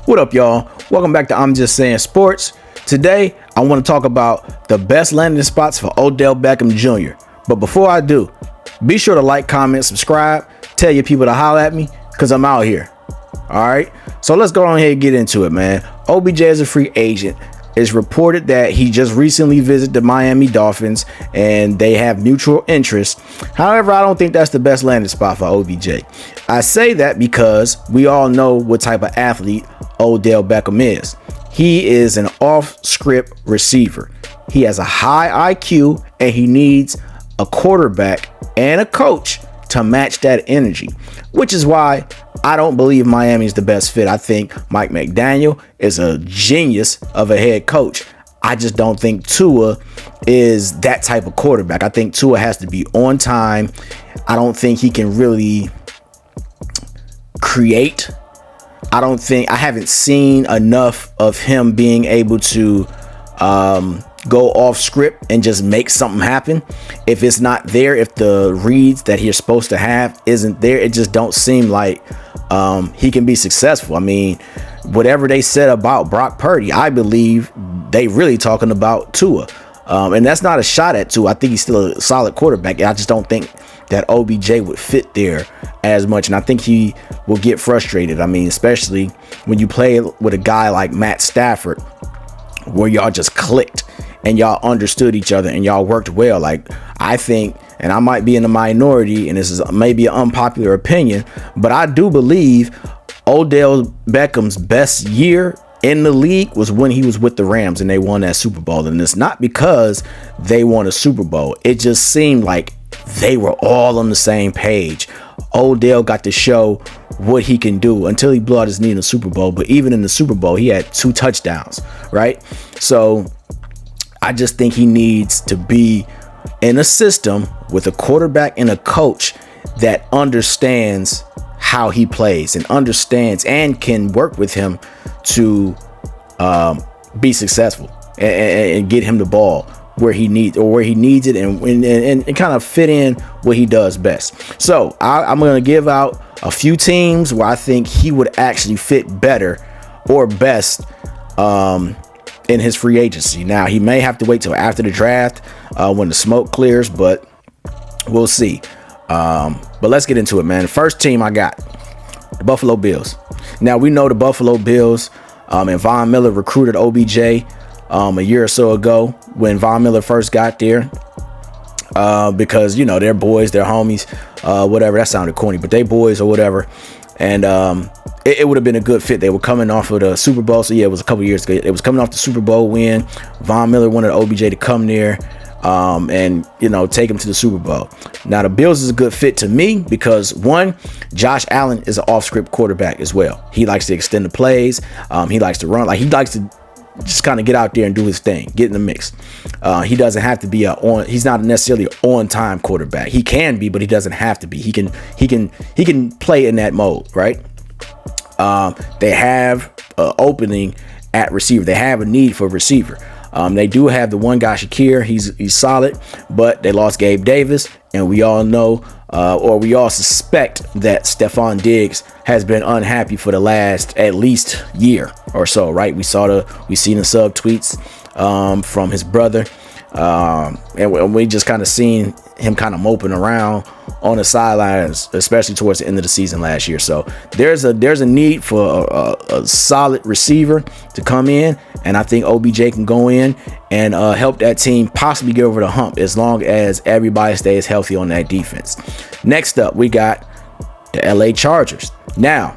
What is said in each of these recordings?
What up, y'all? Welcome back to I'm Just Saying Sports. Today, I want to talk about the best landing spots for Odell Beckham Jr. But before I do, be sure to like, comment, subscribe, tell your people to holler at me, because I'm out here. All right? So let's go on ahead and get into it, man. OBJ is a free agent. It's reported that he just recently visited the Miami Dolphins and they have mutual interest. However, I don't think that's the best landing spot for OBJ. I say that because we all know what type of athlete Odell Beckham is. He is an off-script receiver. He has a high IQ and he needs a quarterback and a coach to match that energy, which is why I don't believe Miami is the best fit. I think Mike McDaniel is a genius of a head coach. I just don't think Tua is that type of quarterback. I think Tua has to be on time. I don't think he can really create. I haven't seen enough of him being able to go off script and just make something happen. If it's not there, if the reads that he's supposed to have isn't there, it just don't seem like he can be successful. I mean, whatever they said about Brock Purdy, I believe they really talking about Tua. And that's not a shot at Tua. I think he's still a solid quarterback. I just don't think that OBJ would fit there as much. And I think he will get frustrated. I mean, especially when you play with a guy like Matt Stafford, where y'all just clicked and y'all understood each other and y'all worked well. Like, I think, and I might be in the minority, and this is maybe an unpopular opinion, but I do believe Odell Beckham's best year in the league was when he was with the Rams and they won that Super Bowl. And it's not because they won a Super Bowl. It just seemed like they were all on the same page. Odell got to show what he can do until he blew out his knee in the Super Bowl. But even in the Super Bowl, he had 2 touchdowns, right? So I just think he needs to be in a system with a quarterback and a coach that understands how he plays and understands and can work with him to be successful and get him the ball where he needs it and kind of fit in what he does best. So I'm going to give out a few teams where I think he would actually fit better or best in his free agency. Now, he may have to wait till after the draft when the smoke clears, but we'll see. But let's get into it, man. The first team I got, the Buffalo Bills. Now, we know the Buffalo Bills and Von Miller recruited OBJ a year or so ago when Von Miller first got there because, you know, they're boys, they're homies, whatever. That sounded corny, but they boys or whatever. And it would have been a good fit. They were coming off of the Super Bowl. So, yeah, it was a couple years ago. It was coming off the Super Bowl win. Von Miller wanted OBJ to come there and, you know, take him to the Super Bowl. Now, the Bills is a good fit to me because, one, Josh Allen is an off-script quarterback as well. He likes to extend the plays. He likes to run. Like, he likes to just kind of get out there and do his thing, get in the mix. He doesn't have to be he's not necessarily an on-time quarterback. He can be, but he doesn't have to be. He can play in that mode, right? They have an opening at receiver. They have a need for a receiver. They do have the one guy, Shakir. He's solid, but they lost Gabe Davis, and we all know, or we all suspect that Stephon Diggs has been unhappy for the last at least year or so, right? We seen the sub tweets from his brother, and we just kind of seen him kind of moping around on the sidelines, especially towards the end of the season last year. So there's a need for a solid receiver to come in, and I think OBJ can go in and help that team possibly get over the hump as long as everybody stays healthy on that defense. Next up, we got the LA Chargers. Now,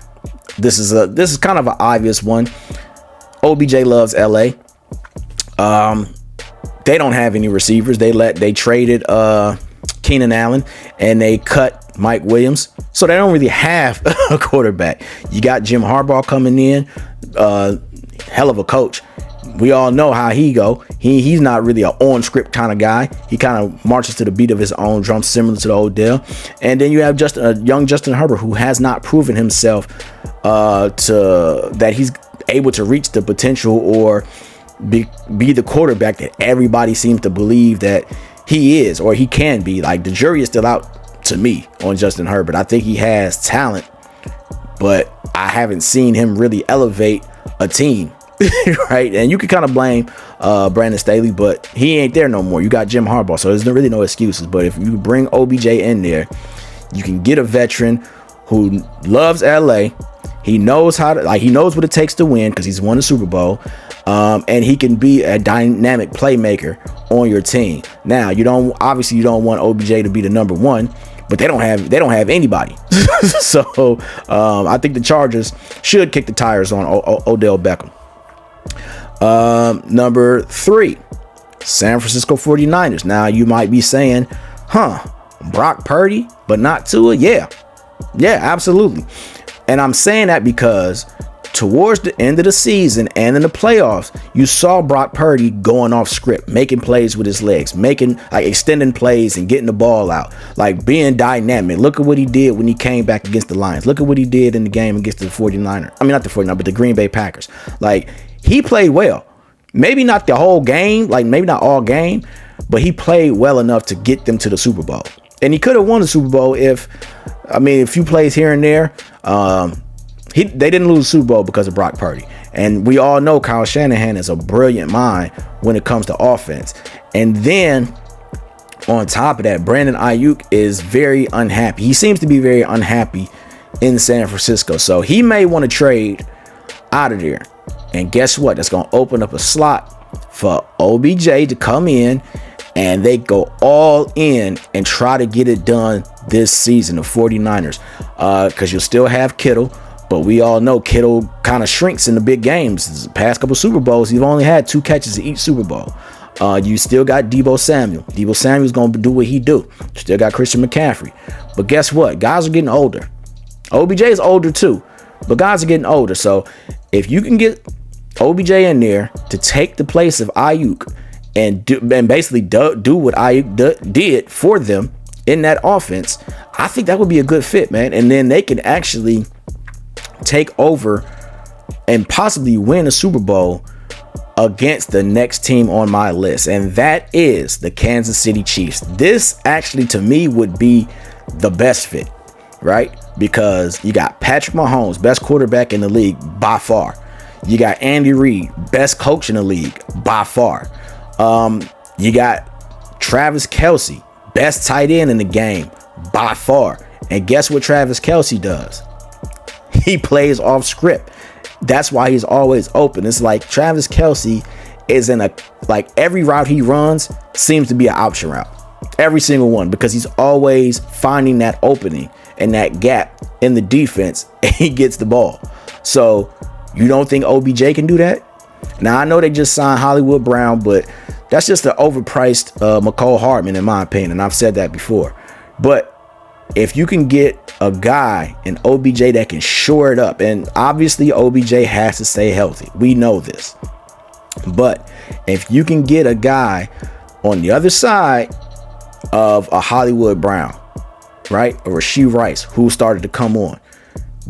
this is kind of an obvious one. OBJ loves LA. They don't have any receivers. They traded Keenan Allen and they cut Mike Williams, so they don't really have a quarterback. You got Jim Harbaugh coming in, hell of a coach. We all know how he go. He's not really an on-script kind of guy. He kind of marches to the beat of his own drum, similar to the Odell. And then you have young Justin Herbert, who has not proven himself that he's able to reach the potential or be the quarterback that everybody seems to believe that he is or he can be. Like, the jury is still out to me on Justin Herbert. I think he has talent, but I haven't seen him really elevate a team, right? And you can kind of blame Brandon Staley, but he ain't there no more. You got Jim Harbaugh, so there's really no excuses. But if you bring OBJ in there, you can get a veteran who loves LA. He knows he knows what it takes to win because he's won the Super Bowl. And he can be a dynamic playmaker on your team. Now, you don't want OBJ to be the number one, but they don't have anybody. So I think the Chargers should kick the tires on Odell Beckham. Number 3, San Francisco 49ers. Now you might be saying, Brock Purdy, but not Tua? Yeah, absolutely. And I'm saying that because towards the end of the season and in the playoffs, you saw Brock Purdy going off script, making plays with his legs, extending plays and getting the ball out, being dynamic. Look at what he did when he came back against the Lions. Look at what he did in the game against the 49ers. I mean, not the 49ers, but the Green Bay Packers. He played well. Maybe not the whole game, maybe not all game, but he played well enough to get them to the Super Bowl. And he could have won the Super Bowl if a few plays here and there. They didn't lose the Super Bowl because of Brock Purdy. And we all know Kyle Shanahan is a brilliant mind when it comes to offense. And then on top of that, Brandon Ayuk is very unhappy. He seems to be very unhappy in San Francisco. So he may want to trade out of there. And guess what? That's going to open up a slot for OBJ to come in, and they go all in and try to get it done this season, the 49ers. Because you'll still have Kittle. But we all know Kittle kind of shrinks in the big games. The past couple Super Bowls, he's only had 2 catches in each Super Bowl. You still got Deebo Samuel. Deebo Samuel's going to do what he do. Still got Christian McCaffrey. But guess what? Guys are getting older. OBJ is older too. But guys are getting older. So if you can get OBJ in there to take the place of Ayuk and basically do what Ayuk did for them in that offense, I think that would be a good fit, man. And then they can actually take over and possibly win a Super Bowl against the next team on my list, and that is the Kansas City Chiefs. This actually, to me, would be the best fit, right? Because you got Patrick Mahomes, best quarterback in the league by far. You got Andy Reid, best coach in the league by far. You got Travis Kelce, best tight end in the game by far. And guess what Travis Kelce does? He plays off script. That's why he's always open. It's like Travis Kelce is every route he runs seems to be an option route. Every single one, because he's always finding that opening and that gap in the defense, and he gets the ball. So you don't think OBJ can do that? Now, I know they just signed Hollywood Brown, but that's just an overpriced McCole Hardman, in my opinion. And I've said that before. But if you can get a guy in OBJ that can shore it up, and obviously OBJ has to stay healthy. We know this. But if you can get a guy on the other side of a Hollywood Brown, right, or Rashee Rice, who started to come on,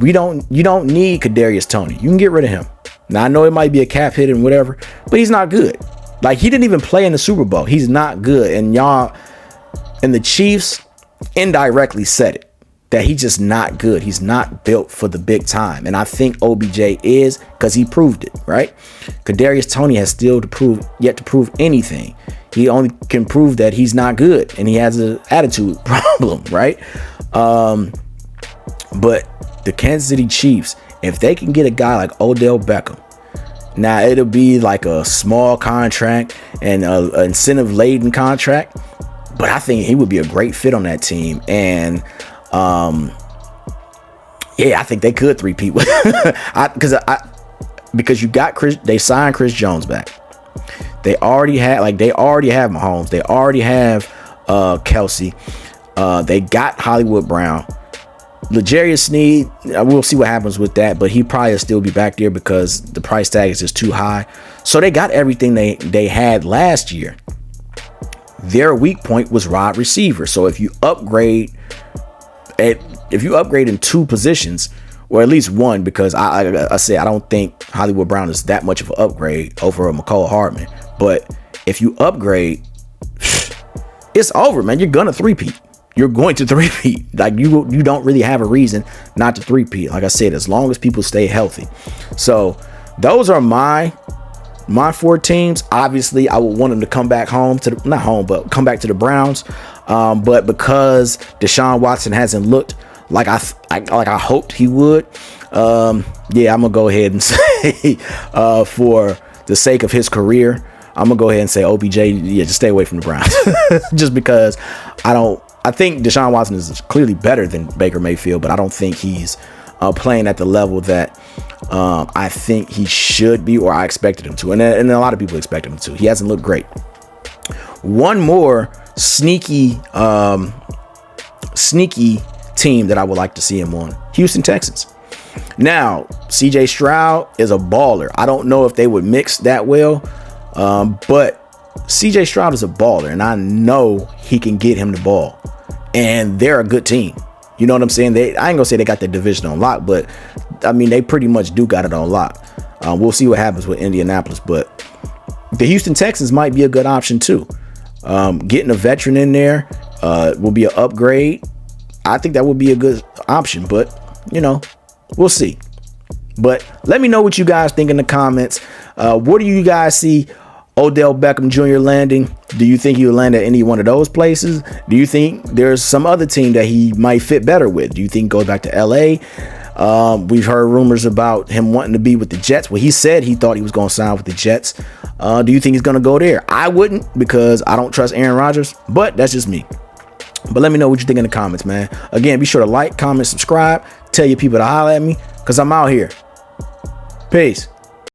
you don't need Kadarius Toney. You can get rid of him. Now, I know it might be a cap hit and whatever, but he's not good. He didn't even play in the Super Bowl. He's not good. And y'all, and the Chiefs indirectly said it, that he's just not good. He's not built for the big time. And I think OBJ is, because he proved it, right? Kadarius Toney has still yet to prove anything. He only can prove that he's not good and he has an attitude problem, right? But the Kansas City Chiefs, if they can get a guy like Odell Beckham, now it'll be like a small contract and an incentive-laden contract, but I think he would be a great fit on that team. And I think they could three-peat because you got they signed Chris Jones back. They already have Mahomes. They already have Kelce. They got Hollywood Brown. L'Jarius Sneed, we'll see what happens with that, but he probably will still be back there because the price tag is just too high. So they got everything they had last year. Their weak point was wide receiver. So if you upgrade in 2 positions, or at least one, because I say I don't think Hollywood Brown is that much of an upgrade over a McCole Hardman. But if you upgrade, it's over, man. You're gonna three-peat. You're going to three-peat. You don't really have a reason not to three-peat. Like I said, as long as people stay healthy. So those are my 4 teams. Obviously, I would want him to come back home to not home, but come back to the Browns. But because Deshaun Watson hasn't looked like I hoped he would, yeah, I'm gonna go ahead and say, for the sake of his career, I'm gonna go ahead and say OBJ. Yeah, just stay away from the Browns, just because I think Deshaun Watson is clearly better than Baker Mayfield, but I don't think he's playing at the level that I think he should be, or I expected him to, and a lot of people expected him to. He hasn't looked great. One more sneaky team that I would like to see him on: Houston Texans. Now, CJ Stroud is a baller. I don't know if they would mix that well, but CJ Stroud is a baller, and I know he can get him the ball, and they're a good team. You know what I'm saying? I ain't gonna say they got their division on lock, but I mean, they pretty much do got it on lock. We'll see what happens with Indianapolis, but the Houston Texans might be a good option too. Getting a veteran in there will be an upgrade. I think that would be a good option, but you know, we'll see. But let me know what you guys think in the comments. Where do you guys see Odell Beckham Jr. landing? Do you think he will land at any one of those places? Do you think there's some other team that he might fit better with? Do you think he goes back to LA? We've heard rumors about him wanting to be with the Jets. Well, he said he thought he was going to sign with the Jets. Do you think he's going to go there? I wouldn't, because I don't trust Aaron Rodgers, but that's just me. But let me know what you think in the comments, man. Again, be sure to like, comment, subscribe, tell your people to holler at me, because I'm out here. Peace.